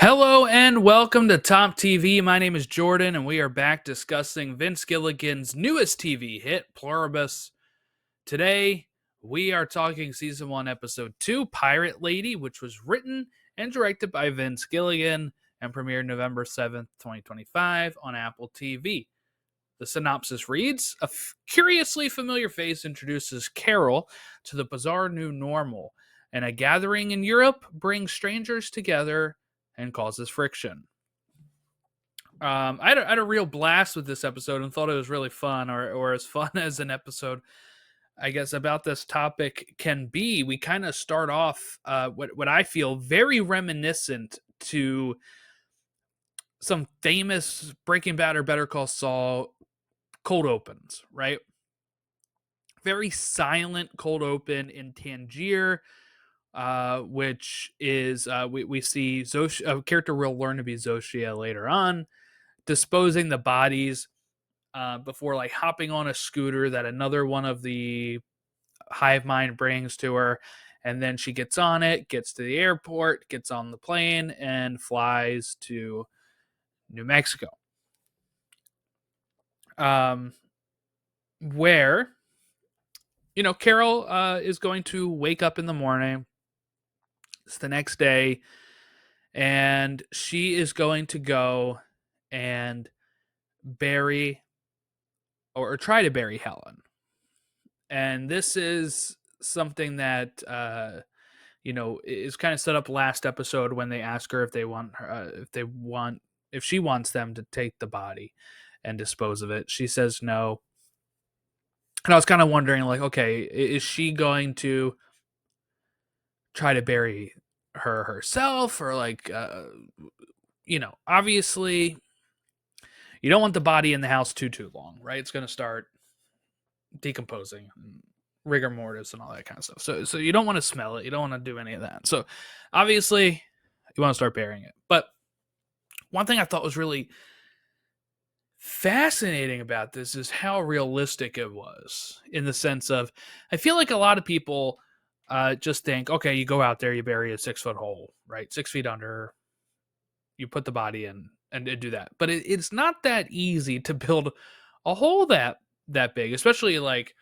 Hello and welcome to Top TV. My name is Jordan, and we are back discussing Vince Gilligan's newest TV hit, Pluribus. Today, we are talking season 1, episode 2, Pirate Lady, which was written and directed by Vince Gilligan and premiered November 7th, 2025 on Apple TV. The synopsis reads: curiously familiar face introduces Carol to the bizarre new normal, and a gathering in Europe brings strangers together and causes friction. I had a real blast with this episode and thought it was really fun, or as fun as an episode, I guess, about this topic can be. We kind of start off what I feel very reminiscent to some famous Breaking Bad or Better Call Saul cold opens, right? Very silent cold open in Tangier, which is we see a character we'll learn to be Zoshia later on, disposing the bodies before like hopping on a scooter that another one of the hive mind brings to her, and then she gets on it, gets to the airport, gets on the plane, and flies to New Mexico. Where Carol is going to wake up in the morning. It's the next day, and she is going to go and bury or try to bury Helen. And this is something that is kind of set up last episode when they ask her if she wants them to take the body and dispose of it. She says no. And I was kind of wondering, like, okay, is she going to try to bury her herself, or like, obviously you don't want the body in the house too long, right? It's going to start decomposing, rigor mortis, and all that kind of stuff. So you don't want to smell it. You don't want to do any of that. So obviously you want to start burying it. But one thing I thought was really fascinating about this is how realistic it was, in the sense of, I feel like a lot of people just think, okay, you go out there, you bury a 6-foot hole, right? 6 feet under, you put the body in and do that. But it's not that easy to build a hole that big, especially like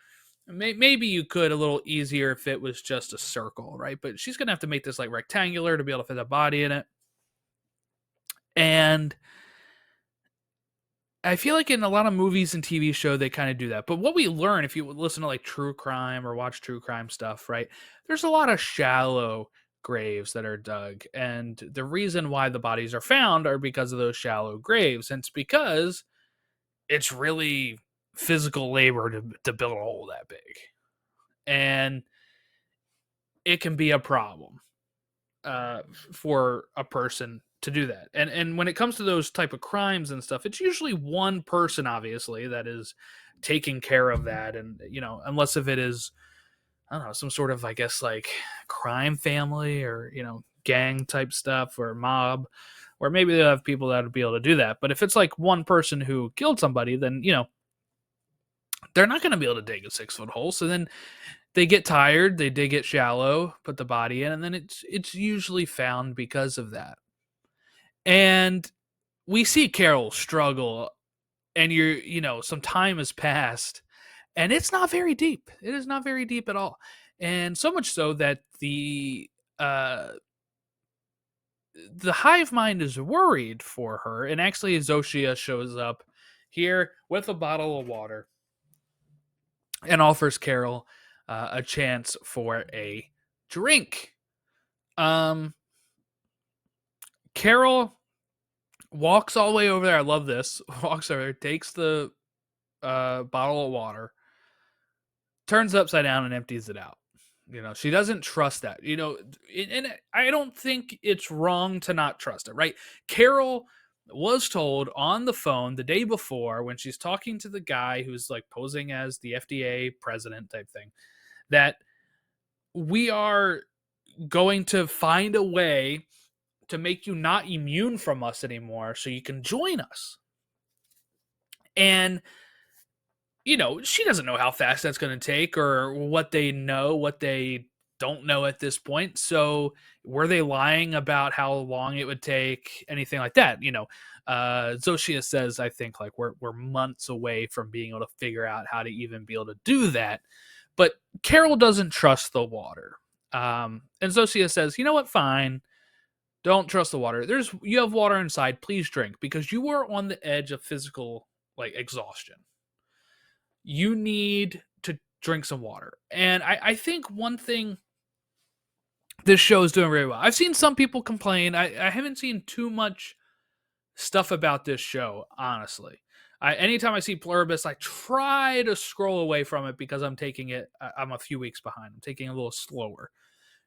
maybe you could a little easier if it was just a circle, right? But she's gonna have to make this like rectangular to be able to fit a body in it. And I feel like in a lot of movies and TV show they kind of do that. But what we learn if you listen to like true crime or watch true crime stuff, right? There's a lot of shallow graves that are dug, and the reason why the bodies are found are because of those shallow graves. And it's because it's really physical labor to build a hole that big. And it can be a problem for a person to do that. And when it comes to those type of crimes and stuff, it's usually one person, obviously, that is taking care of that. And unless if it is, I don't know, some sort of, I guess, like crime family, or gang type stuff, or mob, or maybe they'll have people that would be able to do that. But if it's like one person who killed somebody, then they're not going to be able to dig a 6-foot hole. So then they get tired, they dig it shallow, put the body in, and then it's usually found because of that. And we see Carol struggle, and some time has passed, and it's not very deep. It is not very deep at all. And so much so that the hive mind is worried for her, and actually Zoshia shows up here with a bottle of water and offers Carol a chance for a drink. Carol walks all the way over there. I love this. Walks over there, takes the bottle of water, turns it upside down, and empties it out. She doesn't trust that. And I don't think it's wrong to not trust it, right? Carol was told on the phone the day before, when she's talking to the guy who's like posing as the FDA president type thing, that we are going to find a way to make you not immune from us anymore so you can join us. And she doesn't know how fast that's going to take, or what they don't know at this point. So were they lying about how long it would take, anything like that? Zoshia says, I think, like, we're months away from being able to figure out how to even be able to do that. But Carol doesn't trust the water. And Zoshia says, you know what? Fine. Don't trust the water. You have water inside. Please drink, because you are on the edge of physical, like, exhaustion. You need to drink some water. And I think one thing this show is doing very well. I've seen some people complain. I haven't seen too much stuff about this show, honestly. Anytime I see Pluribus, I try to scroll away from it because I'm taking it. I'm a few weeks behind. I'm taking it a little slower,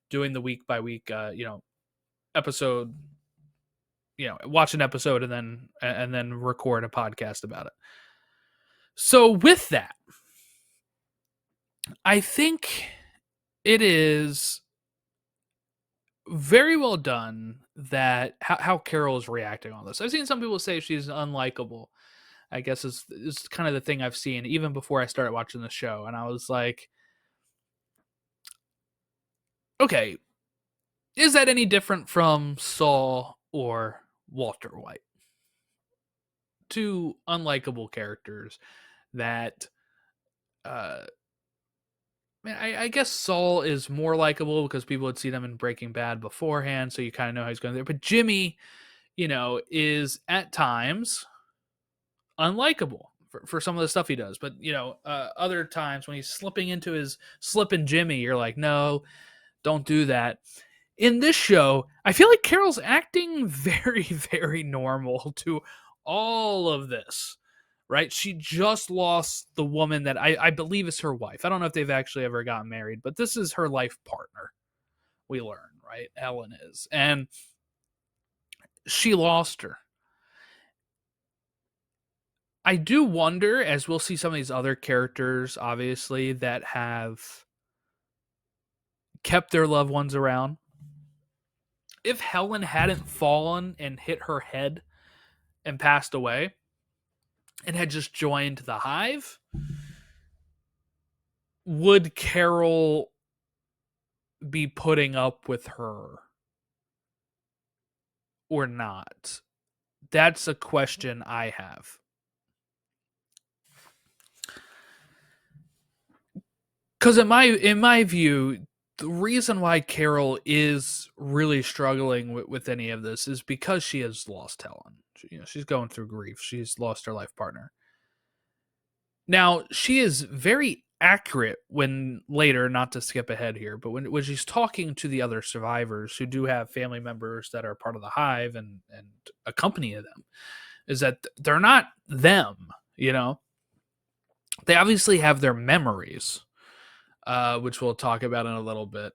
doing the week by week, episode. Watch an episode and then record a podcast about it. So with that, I think it is very well done that how Carol is reacting on this. I've seen some people say she's unlikable. I guess is kind of the thing I've seen even before I started watching the show, and I was like, okay, is that any different from Saul or Walter White? Two unlikable characters that I guess Saul is more likable because people had seen him in Breaking Bad beforehand, so you kind of know how he's going there. But Jimmy, is at times unlikable for some of the stuff he does. But other times when he's slipping into his slipping Jimmy, you're like, no, don't do that. In this show, I feel like Carol's acting very, very normal to all of this. Right? She just lost the woman that I believe is her wife. I don't know if they've actually ever gotten married, but this is her life partner. We learn, right? Helen is. And she lost her. I do wonder, as we'll see some of these other characters, obviously, that have kept their loved ones around. If Helen hadn't fallen and hit her head and passed away and had just joined the hive, would Carol be putting up with her or not? That's a question I have. Because in my view, the reason why Carol is really struggling with any of this is because she has lost Helen. She's going through grief. She's lost her life partner. Now, she is very accurate when later, not to skip ahead here, but when she's talking to the other survivors who do have family members that are part of the hive and accompany them, is that they're not them, They obviously have their memories, which we'll talk about in a little bit.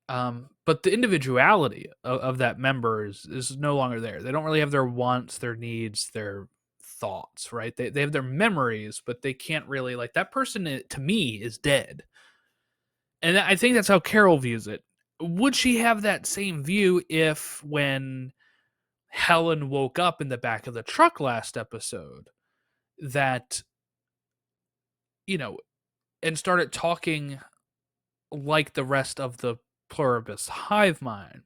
But the individuality of that member is no longer there. They don't really have their wants, their needs, their thoughts, right? They have their memories, but they can't really, like, that person to me is dead. And I think that's how Carol views it. Would she have that same view if when Helen woke up in the back of the truck last episode that, and started talking like the rest of the Pluribus hive mind?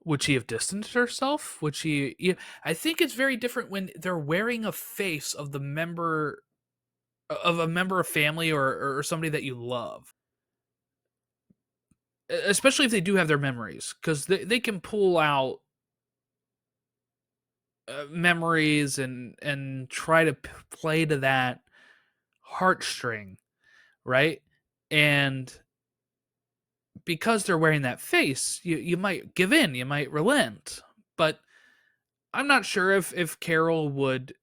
Would she have distanced herself? Would she? I think it's very different when they're wearing a face of a member of family or somebody that you love, especially if they do have their memories, because they can pull out memories and try to play to that heartstring, right? And because they're wearing that face, you might give in, you might relent, but I'm not sure if Carol would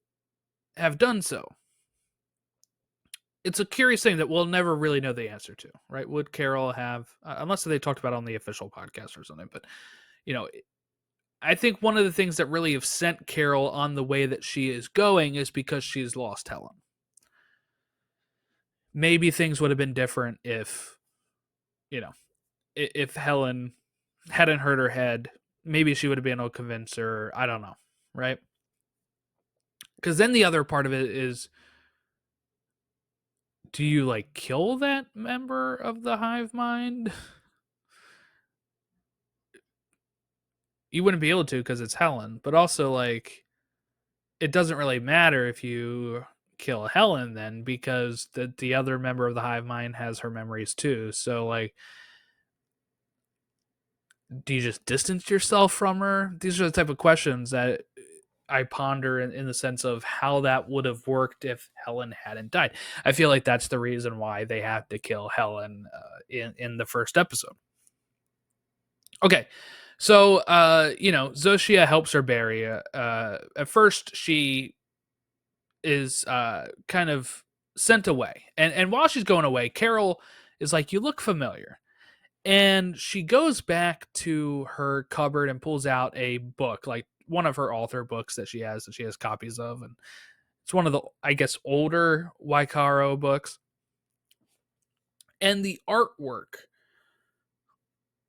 have done so. It's a curious thing that we'll never really know the answer to, right? Would Carol have, unless they talked about it on the official podcast or something, but I think one of the things that really have sent Carol on the way that she is going is because she's lost Helen. Maybe things would have been different if Helen hadn't hurt her head. Maybe she would have been able to convince her. I don't know, right? Because then the other part of it is, do you like kill that member of the hive mind? You wouldn't be able to because it's Helen, but also like it doesn't really matter if you kill Helen then because the other member of the hive mind has her memories too. So like, do you just distance yourself from her? These are the type of questions that I ponder in the sense of how that would have worked if Helen hadn't died. I feel like that's the reason why they have to kill Helen in the first episode. Okay, so Zoshia helps her bury. At first, she is kind of sent away, and while she's going away, Carol is like, "You look familiar." And she goes back to her cupboard and pulls out a book, like one of her author books that she has copies of, and it's one of the, I guess, older Waikaro books. And the artwork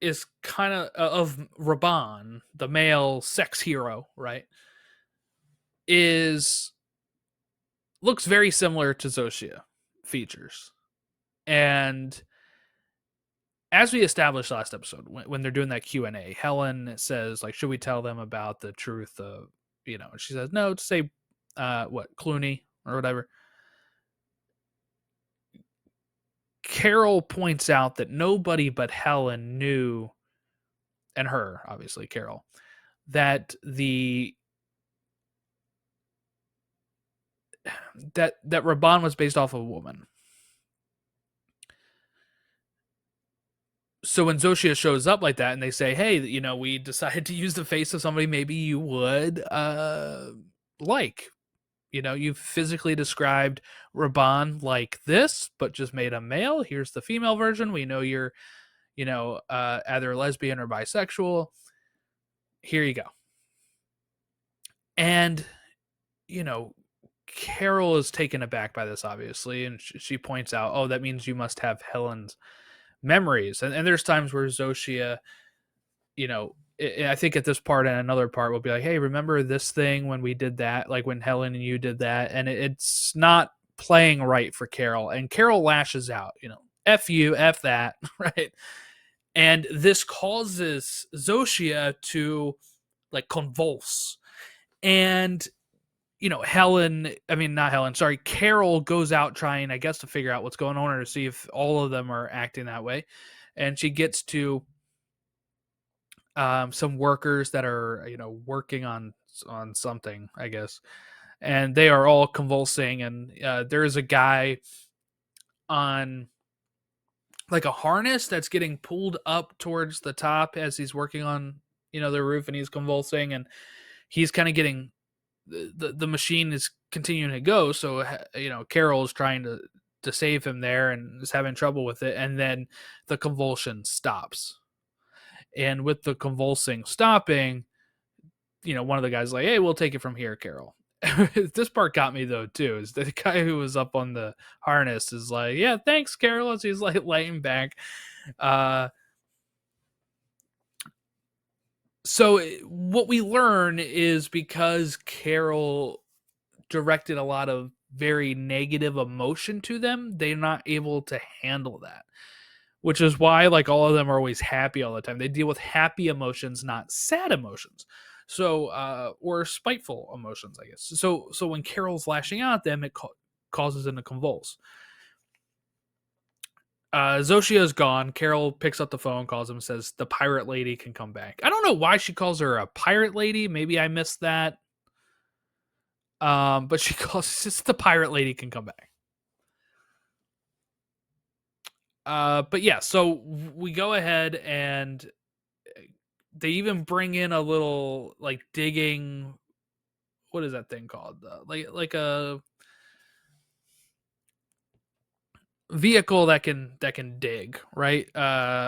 is kind of Raban, the male sex hero, right? Is looks very similar to Zoshia features. And as we established last episode, when they're doing that Q&A, Helen says, like, should we tell them about the truth of, she says, no, to say, Clooney or whatever. Carol points out that nobody but Helen knew, and her, obviously, Carol, that that Raban was based off of a woman. So when Zoshia shows up like that and they say, hey, we decided to use the face of somebody maybe you would like. You've physically described Raban like this, but just made a male. Here's the female version. We know you're, either lesbian or bisexual. Here you go. And, Carol is taken aback by this, obviously. And she points out, oh, that means you must have Helen's memories. And there's times where Zoshia, I think at this part and another part will be like, hey, remember this thing when we did that, like when Helen and you did that, and it's not playing right for Carol, and Carol lashes out, F you, F that, right? And this causes Zoshia to like convulse. And Carol goes out trying, I guess, to figure out what's going on or to see if all of them are acting that way. And she gets to some workers that are working on something, I guess, and they are all convulsing, and there is a guy on like a harness that's getting pulled up towards the top as he's working on the roof, and he's convulsing, and he's kind of getting the machine is continuing to go, so Carol is trying to save him there and is having trouble with it, and then the convulsion stops. And with the convulsing stopping, one of the guys like, hey, we'll take it from here, Carol. This part got me though too, is the guy who was up on the harness is like, yeah, thanks, Carol, as he's like laying back. So what we learn is because Carol directed a lot of very negative emotion to them, they're not able to handle that, which is why like all of them are always happy all the time. They deal with happy emotions, not sad emotions. So or spiteful emotions, I guess. So when Carol's lashing out at them, it causes them to convulse. Zoshia is gone. Carol picks up the phone, calls him, says the pirate lady can come back. I don't know why she calls her a pirate lady. Maybe I missed that. But she calls just the pirate lady can come back. But yeah, so we go ahead and they even bring in a little like digging. What is that thing called? Like a vehicle that can dig, right?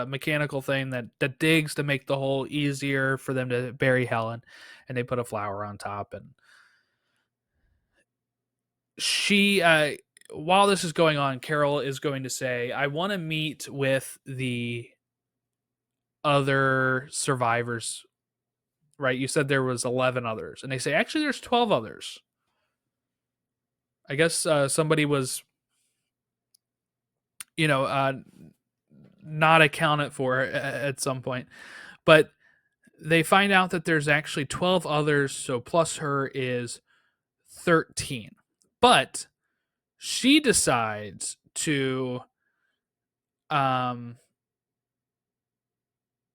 Mechanical thing that digs to make the hole easier for them to bury Helen, and they put a flower on top. And she while this is going on, Carol is going to say, I want to meet with the other survivors, right? You said there was 11 others, and they say actually there's 12 others. I guess somebody was not accounted for at some point. But they find out that there's actually 12 others, so plus her is 13. But she decides to um,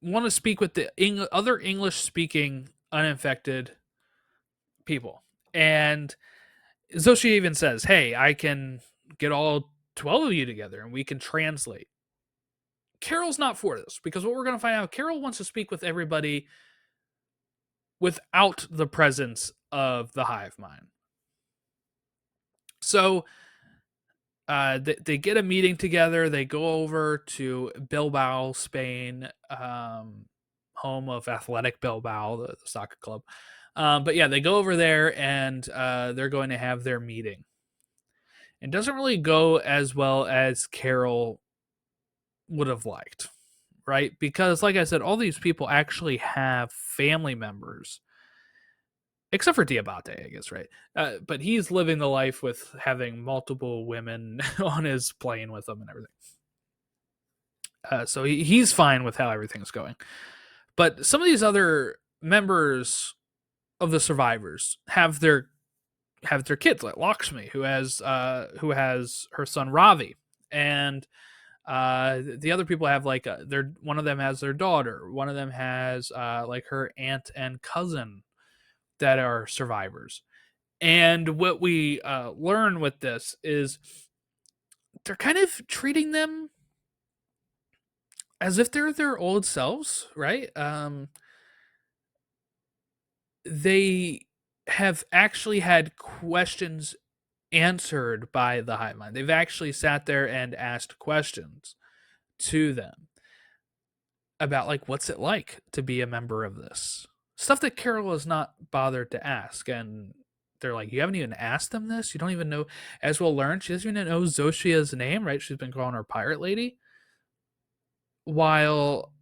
want to speak with the other English speaking uninfected people. And Zoshi even says, hey, I can get all 12 of you together and we can translate. Carol's not for this because what we're going to find out, Carol wants to speak with everybody without the presence of the hive mind. So they get a meeting together. They go over to Bilbao, Spain, home of Athletic Bilbao, the soccer club. But yeah, they go over there and they're going to have their meeting. It doesn't really go as well as Carol would have liked, right? Because, like I said, all these people actually have family members, except for Diabate, I guess, right? But he's living the life with having multiple women on his plane with him and everything. So he's fine with how everything's going. But some of these other members of the survivors have their kids, like Lakshmi, who has her son Ravi, and the other people have like one of them has their daughter, one of them has like her aunt and cousin that are survivors. And what we learn with this is they're kind of treating them as if they're their old selves, right? They have actually had questions answered by the hive mind. They've actually sat there and asked questions to them about like what's it like to be a member of this stuff that Carol has not bothered to ask. And they're like, you haven't even asked them this, you don't even know. As we'll learn, she doesn't even know Zoshia's name, right? She's been calling her pirate lady, while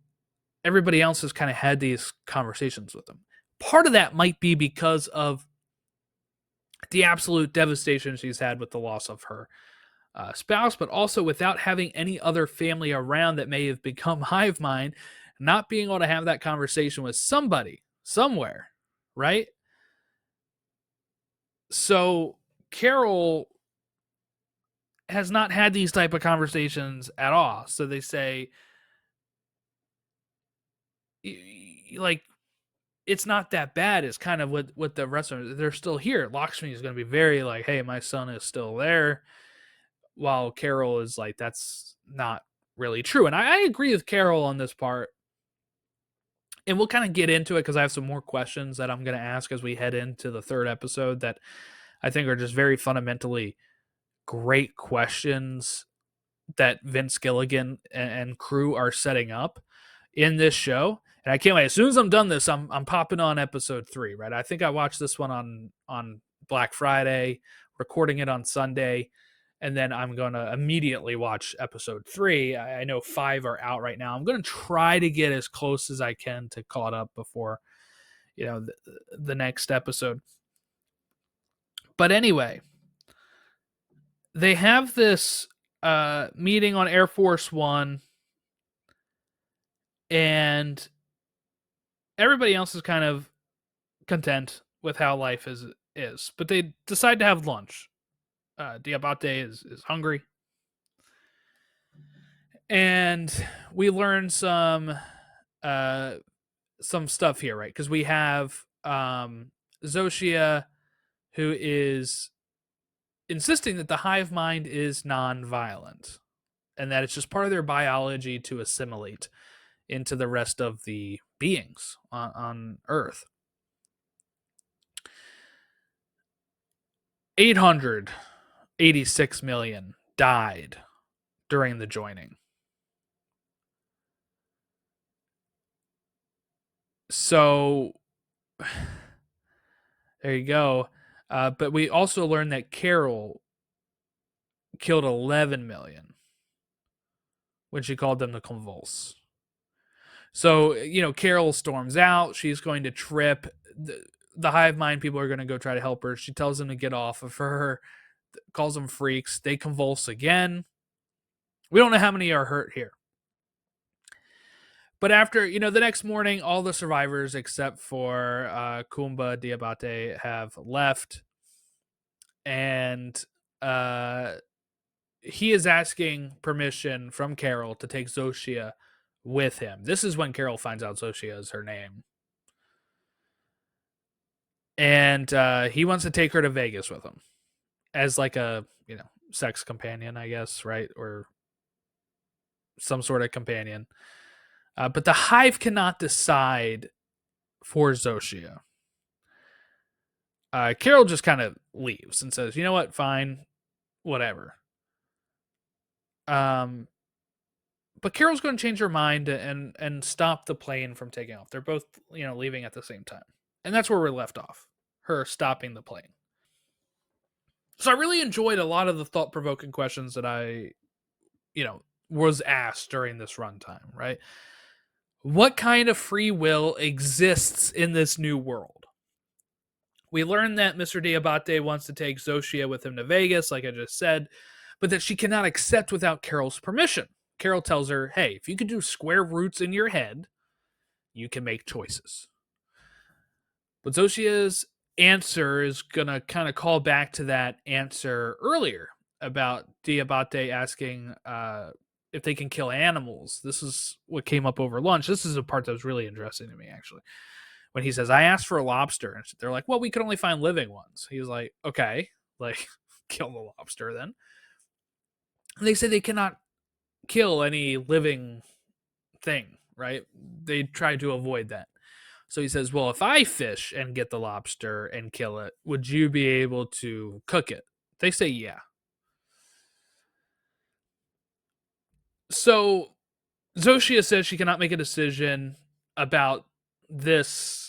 everybody else has kind of had these conversations with them. Part of that might be because of the absolute devastation she's had with the loss of her spouse, but also without having any other family around that may have become hive mind, not being able to have that conversation with somebody somewhere, right? So Carol has not had these type of conversations at all. So they say, like, it's not that bad. It's kind of what the rest of them, they're still here. Lakshmi is going to be very like, hey, my son is still there, while Carol is like, that's not really true. And I agree with Carol on this part. And we'll kind of get into it because I have some more questions that I'm going to ask as we head into the third episode that I think are just very fundamentally great questions that Vince Gilligan and crew are setting up in this show. And I can't wait. As soon as I'm done this, I'm popping on episode 3, right? I think I watched this one on Black Friday, recording it on Sunday, and then I'm going to immediately watch episode 3. I know 5 are out right now. I'm going to try to get as close as I can to caught up before, the next episode. But anyway, they have this meeting on Air Force One, and everybody else is kind of content with how life is. But they decide to have lunch. Diabate is hungry. And we learn some stuff here, right? Because we have Zoshia, who is insisting that the hive mind is non-violent and that it's just part of their biology to assimilate into the rest of the beings on Earth. 886 million died during the joining. So there you go. But we also learned that Carol killed 11 million when she called them to convulse. So, Carol storms out. She's going to trip. The hive mind people are going to go try to help her. She tells them to get off of her, calls them freaks. They convulse again. We don't know how many are hurt here. But after, the next morning, all the survivors except for Kumba Diabate have left. And he is asking permission from Carol to take Zoshia with him. This is when Carol finds out Zoshia is her name. And he wants to take her to Vegas with him as like a, sex companion, I guess, right? Or some sort of companion. But the hive cannot decide for Zoshia. Carol just kind of leaves and says, "You know what? Fine, whatever." But Carol's going to change her mind and stop the plane from taking off. They're both, leaving at the same time, and that's where we're left off. Her stopping the plane. So I really enjoyed a lot of the thought provoking questions that I, was asked during this runtime. Right? What kind of free will exists in this new world? We learned that Mr. Diabate wants to take Zoshia with him to Vegas, like I just said, but that she cannot accept without Carol's permission. Carol tells her, hey, if you can do square roots in your head, you can make choices. But Zoshia's answer is going to kind of call back to that answer earlier about Diabate asking if they can kill animals. This is what came up over lunch. This is a part that was really interesting to me, actually. When he says, I asked for a lobster, and they're like, well, we could only find living ones. He's like, okay, like, kill the lobster then. And they say they cannot kill any living thing, right? They try to avoid that. So he says, well, if I fish and get the lobster and kill it, would you be able to cook it? They say, yeah. So Zoshia says she cannot make a decision about this,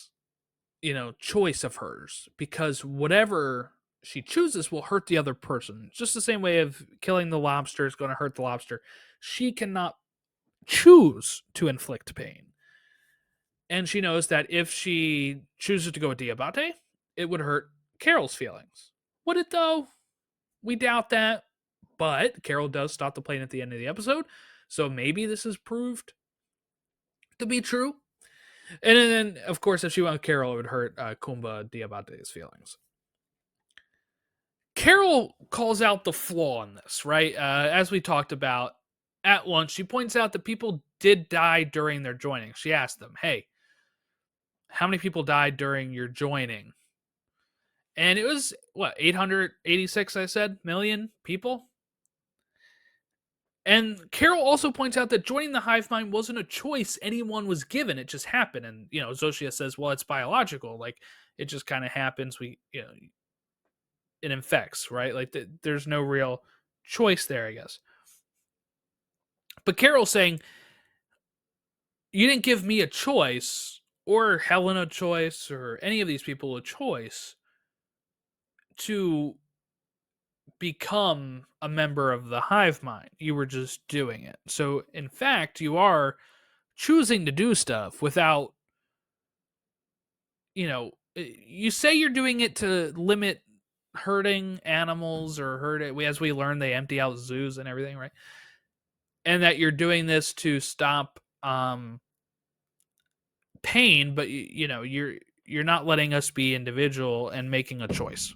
choice of hers, because whatever she chooses will hurt the other person. Just the same way of killing the lobster is going to hurt the lobster. She cannot choose to inflict pain. And she knows that if she chooses to go with Diabate, it would hurt Carol's feelings. Would it though? We doubt that. But Carol does stop the plane at the end of the episode. So maybe this is proved to be true. And then, of course, if she went with Carol, it would hurt Kumba Diabate's feelings. Carol calls out the flaw in this, right? As we talked about at lunch, she points out that people did die during their joining. She asked them, hey, how many people died during your joining? And it was, 886, I said, million people? And Carol also points out that joining the hive mind wasn't a choice anyone was given. It just happened. And, Zoshia says, well, it's biological. Like, it just kind of happens. It infects, right? Like, there's no real choice there, I guess. But Carol's saying, you didn't give me a choice, or Helen a choice, or any of these people a choice to become a member of the hive mind. You were just doing it. So, in fact, you are choosing to do stuff without, you say you're doing it to limit hurting animals or hurt it. As we learn, they empty out zoos and everything, right? And that you're doing this to stop pain, but you're not letting us be individual and making a choice.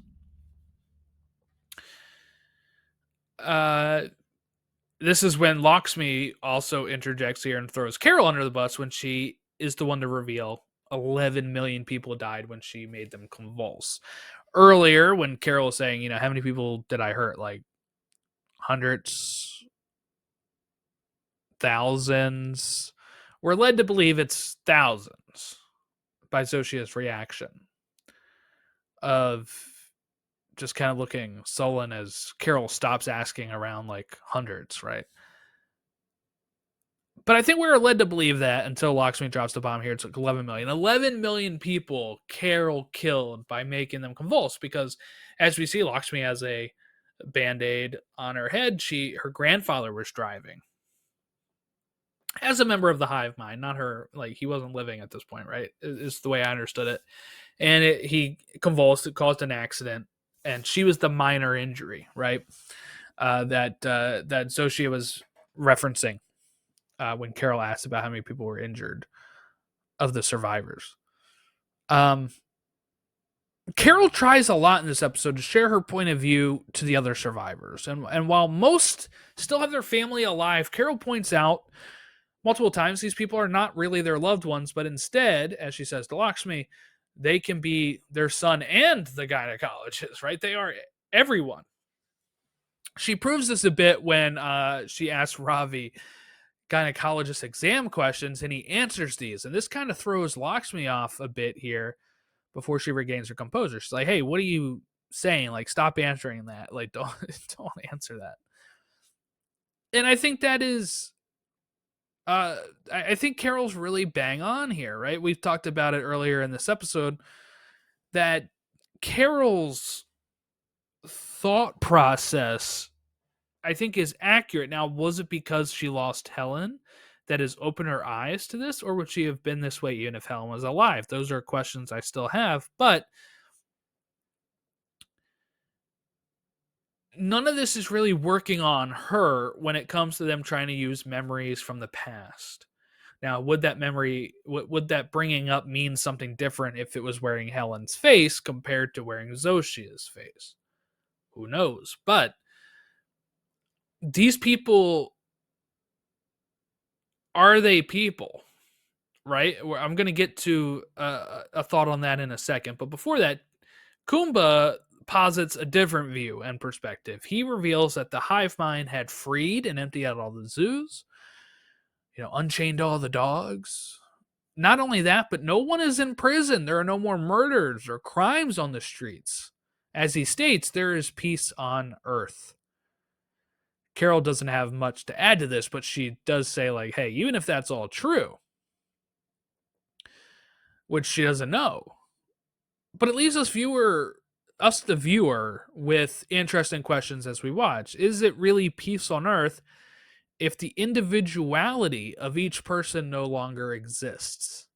This is when Lakshmi also interjects here and throws Carol under the bus when she is the one to reveal 11 million people died when she made them convulse. Earlier, when Carol was saying, how many people did I hurt? Like hundreds, thousands. We're led to believe it's thousands by Zoshia's reaction of just kind of looking sullen as Carol stops asking around like hundreds, right? But I think we were led to believe that until Lakshmi drops the bomb here. It's like 11 million. 11 million people Carol killed by making them convulse, because as we see, Lakshmi has a Band-Aid on her head. Her grandfather was driving as a member of the hive mind, not her. Like, he wasn't living at this point, right? Is the way I understood it. And he convulsed. It caused an accident, and she was the minor injury, right? That Zoshia was referencing when Carol asked about how many people were injured of the survivors. Carol tries a lot in this episode to share her point of view to the other survivors. And while most still have their family alive, Carol points out multiple times these people are not really their loved ones, but instead, as she says to Lakshmi, they can be their son and the gynecologist, right? They are everyone. She proves this a bit when she asks Ravi gynecologist exam questions and he answers these. And this kind of throws Lakshmi off a bit here before she regains her composure. She's like, hey, what are you saying? Like, stop answering that. Like, don't answer that. And I think that is I think Carol's really bang on here, right? We've talked about it earlier in this episode that Carol's thought process, I think, is accurate. Now, was it because she lost Helen that has opened her eyes to this, or would she have been this way even if Helen was alive? Those are questions I still have, but none of this is really working on her when it comes to them trying to use memories from the past. Now, would that bringing up mean something different if it was wearing Helen's face compared to wearing Zoshia's face? Who knows? But these people, are they people? Right? I'm going to get to a thought on that in a second. But before that, Kumba posits a different view and perspective. He reveals that the hive mind had freed and emptied out all the zoos, unchained all the dogs. Not only that, but no one is in prison. There are no more murders or crimes on the streets. As he states, there is peace on Earth. Carol doesn't have much to add to this, but she does say, like, hey, even if that's all true, which she doesn't know, but it leaves us the viewer, with interesting questions as we watch. Is it really peace on Earth if the individuality of each person no longer exists?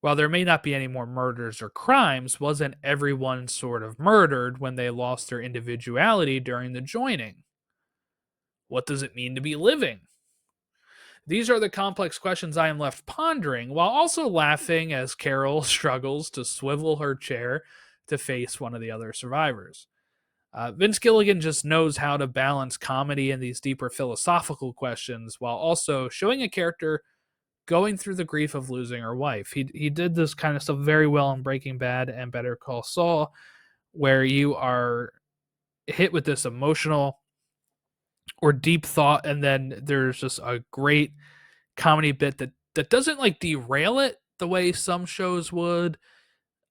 While there may not be any more murders or crimes, wasn't everyone sort of murdered when they lost their individuality during the joining? What does it mean to be living? These are the complex questions I am left pondering, while also laughing as Carol struggles to swivel her chair to face one of the other survivors. Vince Gilligan just knows how to balance comedy and these deeper philosophical questions while also showing a character going through the grief of losing her wife. He did this kind of stuff very well in Breaking Bad and Better Call Saul, where you are hit with this emotional or deep thought, and then there's just a great comedy bit that doesn't like derail it the way some shows would.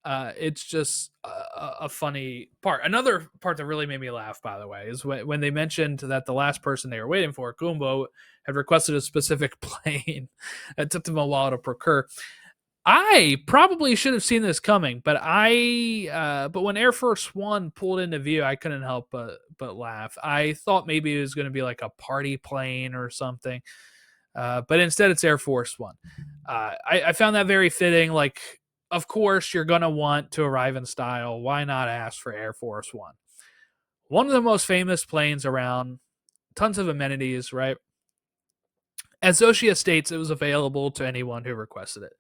It's just a funny part. Another part that really made me laugh, by the way, is when they mentioned that the last person they were waiting for, Kumbo, had requested a specific plane. It took them a while to procure. I probably should have seen this coming, but but when Air Force One pulled into view, I couldn't help but laugh. I thought maybe it was going to be like a party plane or something, but instead it's Air Force One. I found that very fitting. Like, of course, you're going to want to arrive in style. Why not ask for Air Force One? One of the most famous planes around, tons of amenities, right? As Zoshia states, it was available to anyone who requested it.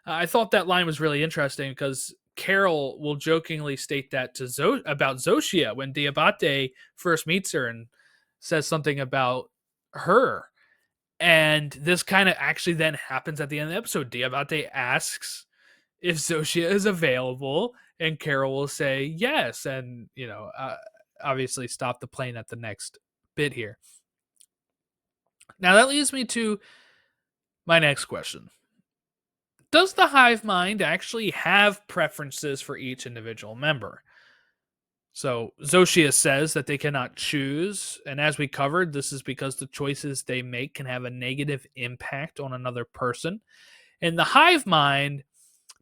I thought that line was really interesting because Carol will jokingly state that to about Zoshia when Diabate first meets her and says something about her. And this kind of actually then happens at the end of the episode. Diabate asks if Zoshia is available, and Carol will say yes, and obviously stop the plane at the next bit here. Now that leads me to my next question. Does the hive mind actually have preferences for each individual member? So Zoshia says that they cannot choose, and as we covered, this is because the choices they make can have a negative impact on another person. And the hive mind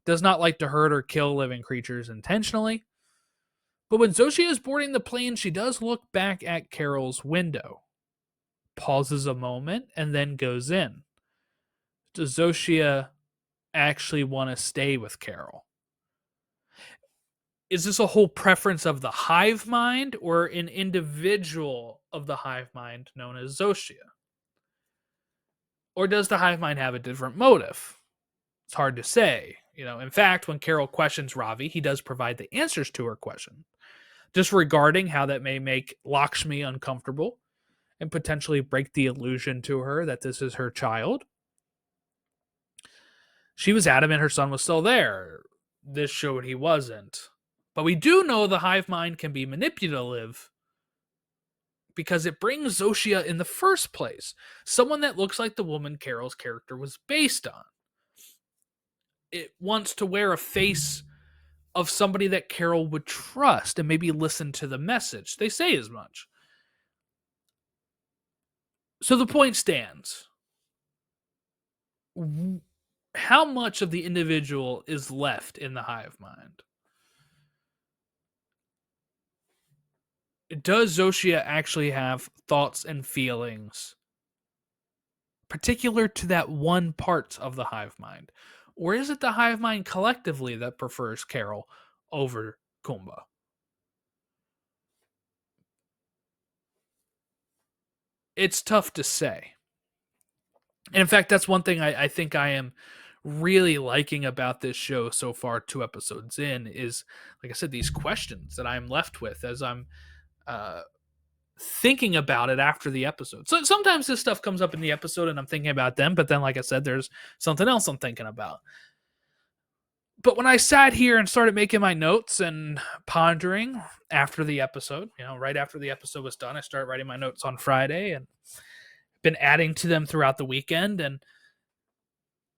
does not like to hurt or kill living creatures intentionally. But when Zoshia is boarding the plane, she does look back at Carol's window, pauses a moment, and then goes in. Does Zoshia actually want to stay with Carol? Is this a whole preference of the hive mind or an individual of the hive mind known as Zoshia? Or does the hive mind have a different motive? It's hard to say. In fact, when Carol questions Ravi, he does provide the answers to her question, disregarding how that may make Lakshmi uncomfortable and potentially break the illusion to her that this is her child. She was adamant her son was still there. This showed he wasn't. But we do know the hive mind can be manipulative because it brings Zoshia in the first place, someone that looks like the woman Carol's character was based on. It wants to wear a face of somebody that Carol would trust and maybe listen to the message. They say as much. So the point stands. How much of the individual is left in the hive mind? Does Zoshia actually have thoughts and feelings particular to that one part of the hive mind? Or is it the hive mind collectively that prefers Carol over Kumba? It's tough to say. And in fact, that's one thing I think I am really liking about this show so far, 2 episodes in, is, like I said, these questions that I'm left with as I'm uh, thinking about it after the episode. So sometimes this stuff comes up in the episode and I'm thinking about them, but then, like I said, there's something else I'm thinking about. But when I sat here and started making my notes and pondering after the episode, right after the episode was done, I started writing my notes on Friday and been adding to them throughout the weekend, and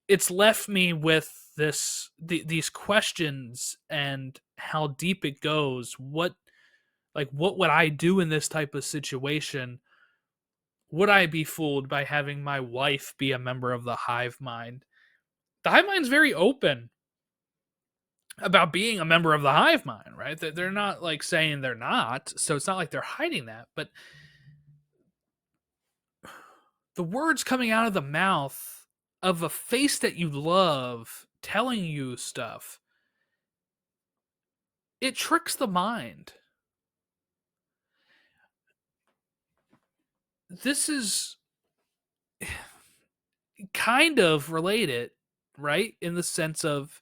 it's left me with these questions and how deep it goes. What would I do in this type of situation? Would I be fooled by having my wife be a member of the hive mind? The hive mind's very open about being a member of the hive mind, right? They're not like saying they're not, so it's not like they're hiding that, but the words coming out of the mouth of a face that you love telling you stuff, it tricks the mind. This is kind of related, right? In the sense of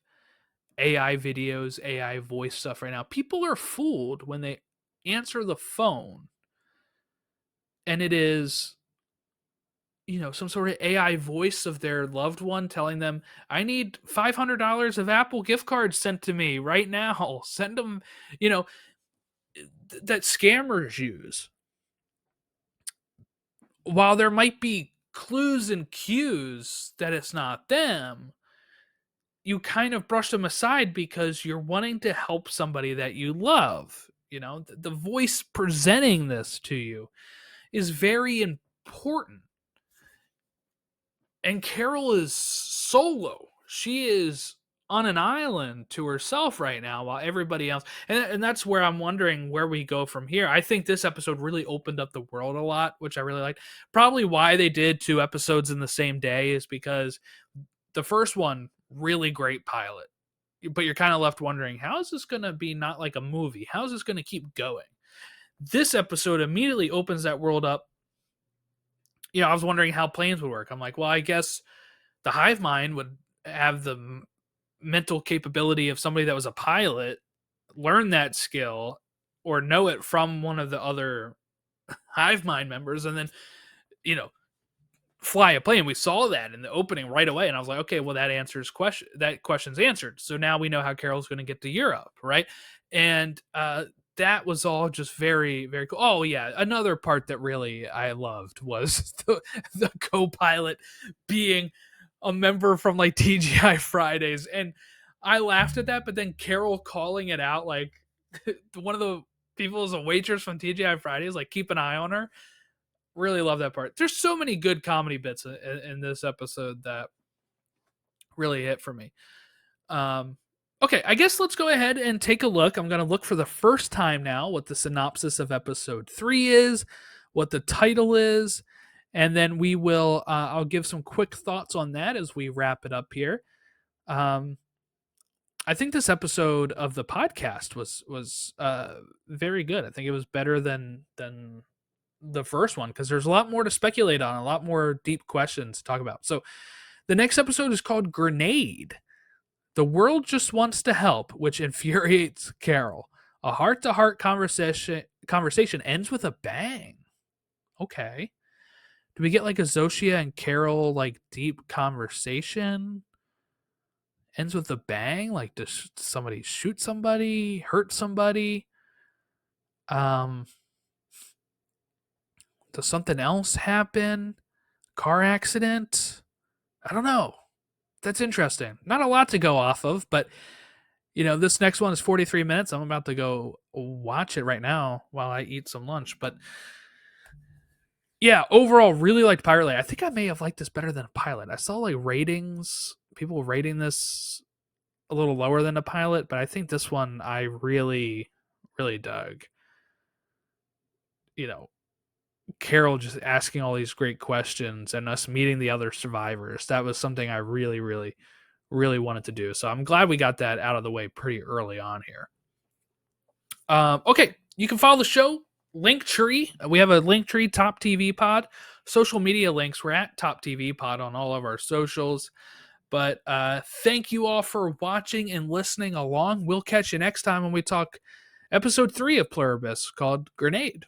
AI videos, AI voice stuff right now. People are fooled when they answer the phone and it is, some sort of AI voice of their loved one telling them, I need $500 of Apple gift cards sent to me right now. Send them, that scammers use. While there might be clues and cues that it's not them, you kind of brush them aside because you're wanting to help somebody that you love. The voice presenting this to you is very important. And Carol is solo. She is on an island to herself right now while everybody else, and that's where I'm wondering where we go from here. I think this episode really opened up the world a lot, which I really liked. Probably why they did 2 episodes in the same day is because the first one, really great pilot, but you're kind of left wondering, how is this going to be not like a movie? How is this going to keep going? This episode immediately opens that world up. I was wondering how planes would work. I'm like, well, I guess the hive mind would have the mental capability of somebody that was a pilot, learn that skill or know it from one of the other hive mind members, and then, fly a plane. We saw that in the opening right away, and I was like, okay, well, that question's answered. So now we know how Carol's going to get to Europe, right? And that was all just very, very cool. Oh yeah, another part that really I loved was the co-pilot being a member from like TGI Fridays, and I laughed at that. But then Carol calling it out, like one of the people is a waitress from TGI Fridays, like keep an eye on her. Really love that part. There's so many good comedy bits in this episode that really hit for me. Okay, I guess let's go ahead and take a look. I'm going to look for the first time now what the synopsis of episode 3 is, what the title is, and then we will. I'll give some quick thoughts on that as we wrap it up here. I think this episode of the podcast was very good. I think it was better than the first one because there's a lot more to speculate on, a lot more deep questions to talk about. So the next episode is called Grenade. The world just wants to help, which infuriates Carol. A heart-to-heart conversation ends with a bang. Okay. Do we get like a Zoshia and Carol like deep conversation? Ends with a bang? Like does somebody shoot somebody, hurt somebody? Um does something else happen? Car accident? I don't know. That's interesting. Not a lot to go off of, but this next one is 43 minutes. I'm about to go watch it right now while I eat some lunch. But yeah, overall, really liked Pirate Lady. I think I may have liked this better than a pilot. I saw like ratings, people rating this a little lower than a pilot, but I think this one I really, really dug. Carol just asking all these great questions and us meeting the other survivors. That was something I really, really, really wanted to do. So I'm glad we got that out of the way pretty early on here. Okay, you can follow the show, Linktree. We have a Linktree, Top TV Pod. Social media links, we're at Top TV Pod on all of our socials. But thank you all for watching and listening along. We'll catch you next time when we talk episode 3 of Pluribus called Grenade.